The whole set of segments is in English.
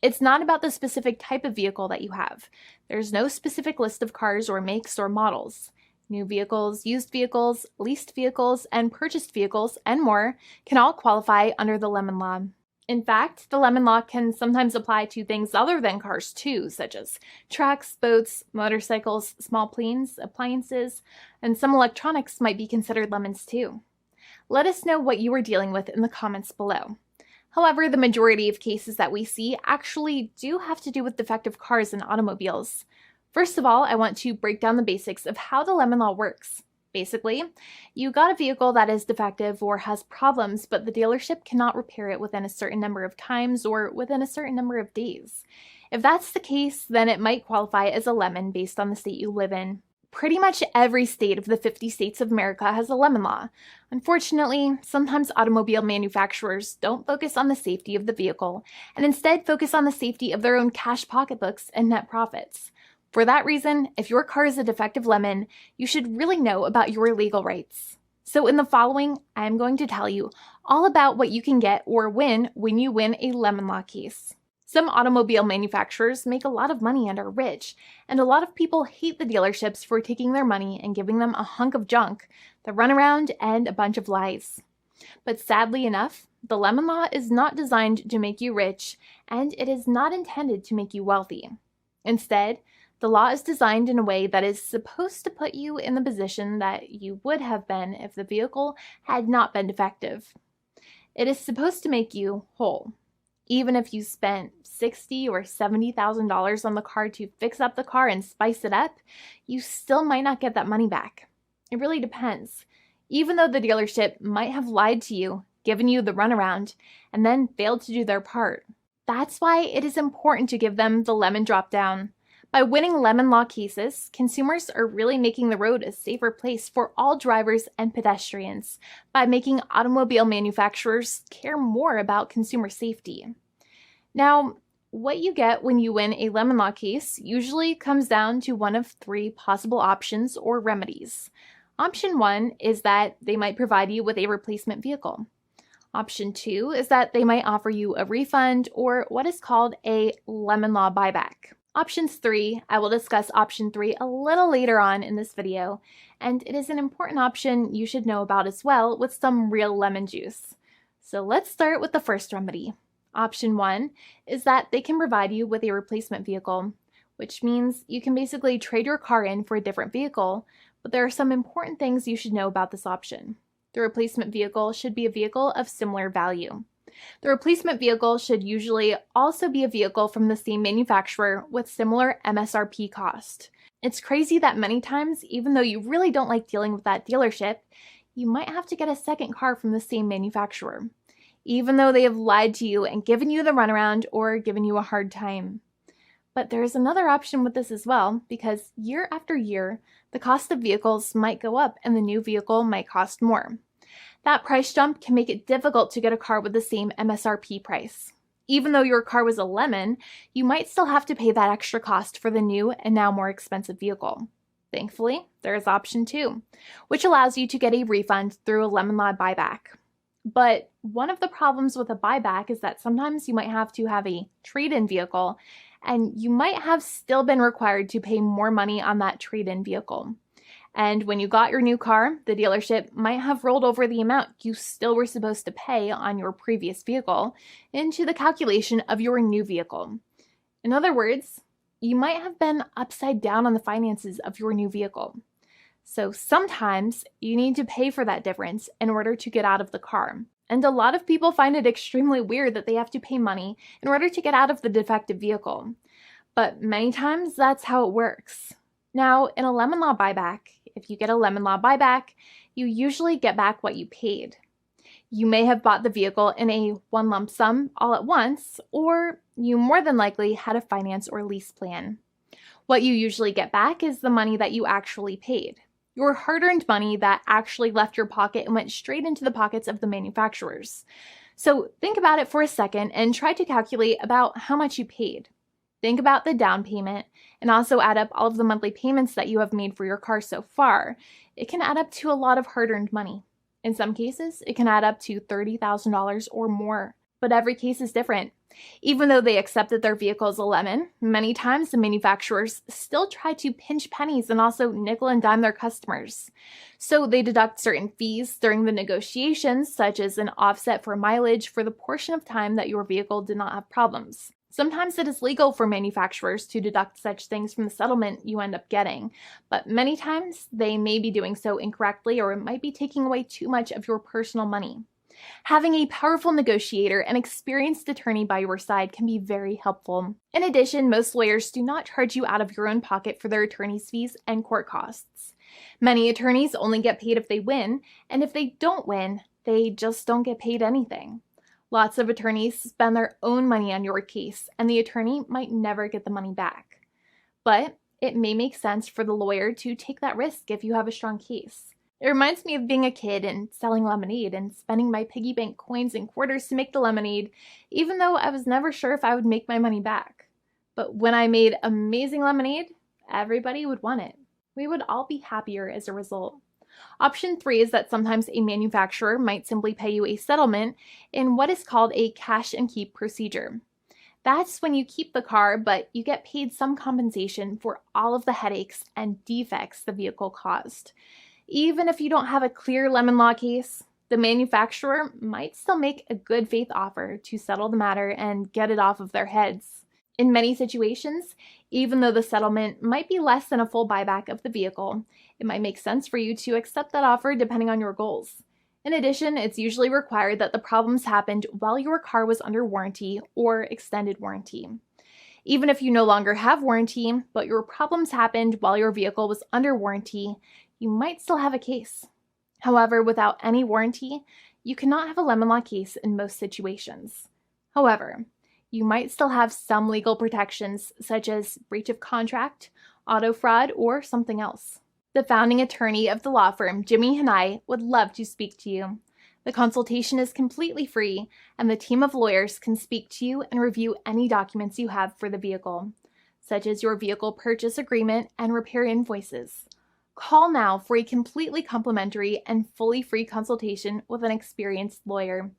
It's not about the specific type of vehicle that you have. There's no specific list of cars or makes or models. New vehicles, used vehicles, leased vehicles, and purchased vehicles, and more can all qualify under the lemon law. In fact, the lemon law can sometimes apply to things other than cars too, such as trucks, boats, motorcycles, small planes, appliances, and some electronics might be considered lemons too. Let us know what you are dealing with in the comments below. However, the majority of cases that we see actually do have to do with defective cars and automobiles. First of all, I want to break down the basics of how the lemon law works. Basically, you got a vehicle that is defective or has problems, but the dealership cannot repair it within a certain number of times or within a certain number of days. If that's the case, then it might qualify as a lemon based on the state you live in. Pretty much every state of the 50 states of America has a lemon law. Unfortunately, sometimes automobile manufacturers don't focus on the safety of the vehicle and instead focus on the safety of their own cash pocketbooks and net profits. For that reason, if your car is a defective lemon, you should really know about your legal rights. So in the following, I am going to tell you all about what you can get or win when you win a lemon law case. Some automobile manufacturers make a lot of money and are rich, and a lot of people hate the dealerships for taking their money and giving them a hunk of junk, the runaround, and a bunch of lies. But sadly enough, the lemon law is not designed to make you rich, and it is not intended to make you wealthy. Instead, the law is designed in a way that is supposed to put you in the position that you would have been if the vehicle had not been defective. It is supposed to make you whole. Even if you spent $60,000 or $70,000 on the car to fix up the car and spice it up, you still might not get that money back. It really depends. Even though the dealership might have lied to you, given you the runaround, and then failed to do their part. That's why it is important to give them the lemon drop down. By winning lemon law cases, consumers are really making the road a safer place for all drivers and pedestrians by making automobile manufacturers care more about consumer safety. Now, what you get when you win a lemon law case usually comes down to one of three possible options or remedies. Option 1 is that they might provide you with a replacement vehicle. Option 2 is that they might offer you a refund or what is called a lemon law buyback. Options 3, I will discuss option 3 a little later on in this video, and it is an important option you should know about as well with some real lemon juice. So let's start with the first remedy. Option 1 is that they can provide you with a replacement vehicle, which means you can basically trade your car in for a different vehicle, but there are some important things you should know about this option. The replacement vehicle should be a vehicle of similar value. The replacement vehicle should usually also be a vehicle from the same manufacturer with similar MSRP cost. It's crazy that many times, even though you really don't like dealing with that dealership, you might have to get a second car from the same manufacturer, even though they have lied to you and given you the runaround or given you a hard time. But there is another option with this as well, because year after year, the cost of vehicles might go up and the new vehicle might cost more. That price jump can make it difficult to get a car with the same MSRP price. Even though your car was a lemon, you might still have to pay that extra cost for the new and now more expensive vehicle. Thankfully, there is option 2, which allows you to get a refund through a lemon law buyback. But one of the problems with a buyback is that sometimes you might have to have a trade-in vehicle, and you might have still been required to pay more money on that trade-in vehicle. And when you got your new car, the dealership might have rolled over the amount you still were supposed to pay on your previous vehicle into the calculation of your new vehicle. In other words, you might have been upside down on the finances of your new vehicle. So sometimes you need to pay for that difference in order to get out of the car. And a lot of people find it extremely weird that they have to pay money in order to get out of the defective vehicle. But many times that's how it works. Now, in a lemon law buyback, if you get a lemon law buyback, you usually get back what you paid. You may have bought the vehicle in a one lump sum all at once, or you more than likely had a finance or lease plan. What you usually get back is the money that you actually paid. Your hard-earned money that actually left your pocket and went straight into the pockets of the manufacturers. So think about it for a second and try to calculate about how much you paid. Think about the down payment and also add up all of the monthly payments that you have made for your car so far. It can add up to a lot of hard-earned money. In some cases, it can add up to $30,000 or more. but every case is different. Even though they accept that their vehicle is a lemon, many times the manufacturers still try to pinch pennies and also nickel and dime their customers. So they deduct certain fees during the negotiations, such as an offset for mileage for the portion of time that your vehicle did not have problems. Sometimes it is legal for manufacturers to deduct such things from the settlement you end up getting, but many times they may be doing so incorrectly, or it might be taking away too much of your personal money. Having a powerful negotiator and experienced attorney by your side can be very helpful. In addition, most lawyers do not charge you out of your own pocket for their attorney's fees and court costs. Many attorneys only get paid if they win, and if they don't win, they just don't get paid anything. Lots of attorneys spend their own money on your case, and the attorney might never get the money back. But it may make sense for the lawyer to take that risk if you have a strong case. It reminds me of being a kid and selling lemonade and spending my piggy bank coins and quarters to make the lemonade, even though I was never sure if I would make my money back. But when I made amazing lemonade, everybody would want it. We would all be happier as a result. Option 3 is that sometimes a manufacturer might simply pay you a settlement in what is called a cash and keep procedure. That's when you keep the car, but you get paid some compensation for all of the headaches and defects the vehicle caused. Even if you don't have a clear lemon law case, the manufacturer might still make a good faith offer to settle the matter and get it off of their heads. In many situations, even though the settlement might be less than a full buyback of the vehicle, it might make sense for you to accept that offer depending on your goals. In addition, it's usually required that the problems happened while your car was under warranty or extended warranty. Even if you no longer have warranty, but your problems happened while your vehicle was under warranty, you might still have a case. However, without any warranty, you cannot have a lemon law case in most situations. However, you might still have some legal protections, such as breach of contract, auto fraud, or something else. The founding attorney of the law firm, Jimmy and I, would love to speak to you. The consultation is completely free, and the team of lawyers can speak to you and review any documents you have for the vehicle, such as your vehicle purchase agreement and repair invoices. Call now for a completely complimentary and fully free consultation with an experienced lawyer.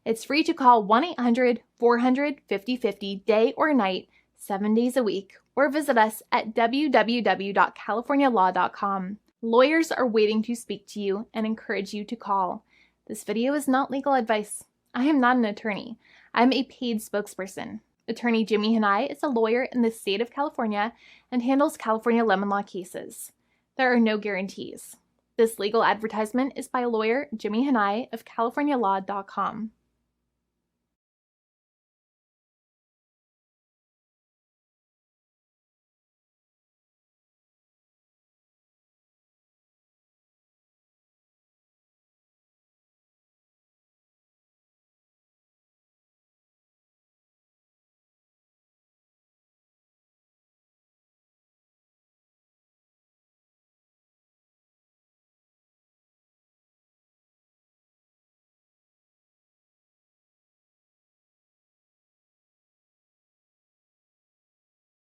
It's free to call 1-800-400-5050 day or night, 7 days a week, or visit us at www.californialaw.com. Lawyers are waiting to speak to you and encourage you to call. This video is not legal advice. I am not an attorney. I'm a paid spokesperson. Attorney Jimmy Hanai is a lawyer in the state of California and handles California lemon law cases. There are no guarantees. This legal advertisement is by lawyer Jimmy Hanai of CaliforniaLaw.com.